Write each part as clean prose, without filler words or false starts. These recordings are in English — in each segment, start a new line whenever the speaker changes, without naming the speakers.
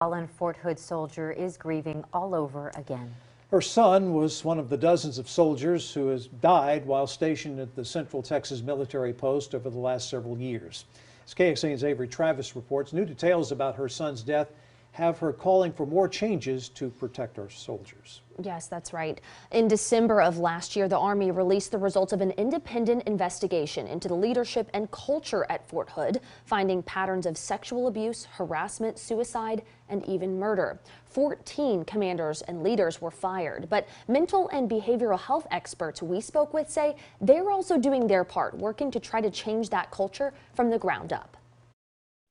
Fallen Fort Hood soldier is grieving all over again.
Her son was one of the dozens of soldiers who has died while stationed at the Central Texas military post over the last several years. As KXAN's Avery Travis reports, new details about her son's death have her calling for more changes to protect our soldiers.
Yes, that's right. In December of last year, the Army released the results of an independent investigation into the leadership and culture at Fort Hood, finding patterns of sexual abuse, harassment, suicide, and even murder. 14 commanders and leaders were fired, but mental and behavioral health experts we spoke with say they're also doing their part, working to try to change that culture from the ground up.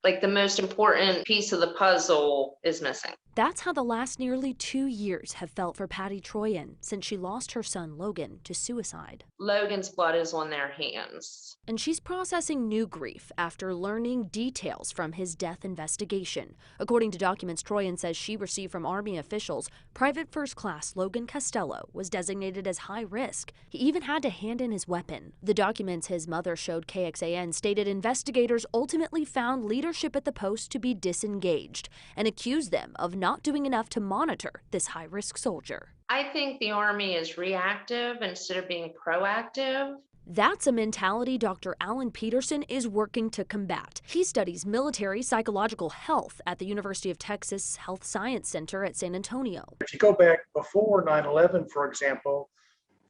Like the most important piece of the puzzle is missing.
That's how the last nearly 2 years have felt for Patty Troyan since she lost her son Logan to suicide.
Logan's blood is on their hands.
And she's processing new grief after learning details from his death investigation. According to documents Troyan says she received from Army officials, Private First Class Logan Costello was designated as high risk. He even had to hand in his weapon. The documents his mother showed KXAN stated investigators ultimately found leadership at the post to be disengaged and accused them of not doing enough to monitor this high-risk soldier.
I think the Army is reactive instead of being proactive.
That's a mentality Dr. Alan Peterson is working to combat. He studies military psychological health at the University of Texas Health Science Center at San Antonio.
If you go back before 9/11, for example,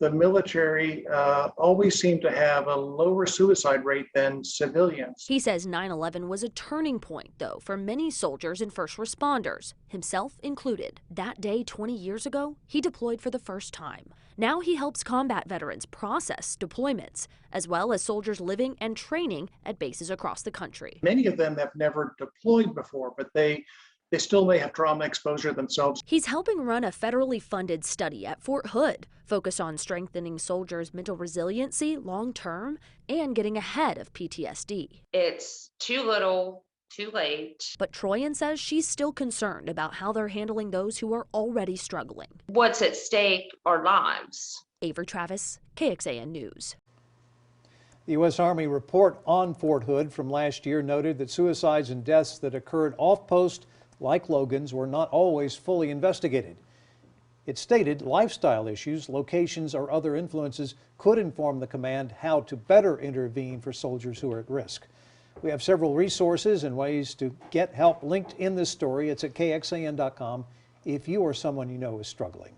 the military always seemed to have a lower suicide rate than civilians.
He says 9/11 was a turning point, though, for many soldiers and first responders, himself included. That day 20 years ago, he deployed for the first time. Now he helps combat veterans process deployments, as well as soldiers living and training at bases across the country.
Many of them have never deployed before, but they still may have trauma exposure themselves.
He's helping run a federally funded study at Fort Hood, focused on strengthening soldiers' mental resiliency long-term and getting ahead of PTSD.
It's too little, too late.
But Troyan says she's still concerned about how they're handling those who are already struggling.
What's at stake are lives.
Avery Travis, KXAN News.
The U.S. Army report on Fort Hood from last year noted that suicides and deaths that occurred off-post like Logan's were not always fully investigated. It stated lifestyle issues, locations, or other influences could inform the command how to better intervene for soldiers who are at risk. We have several resources and ways to get help linked in this story. It's at KXAN.com if you or someone you know is struggling.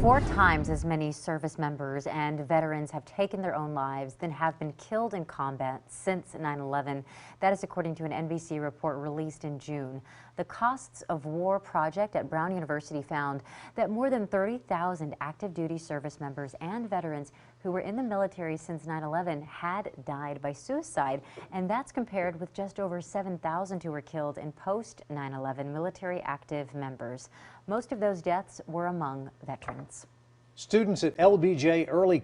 4 times as many service members and veterans have taken their own lives than have been killed in combat since 9/11. That is according to an NBC report released in June. The Costs of War project at Brown University found that more than 30,000 active duty service members and veterans who were in the military since 9/11 had died by suicide, and that's compared with just over 7,000 who were killed in post-9/11 military active members. Most of those deaths were among veterans.
Students at LBJ Early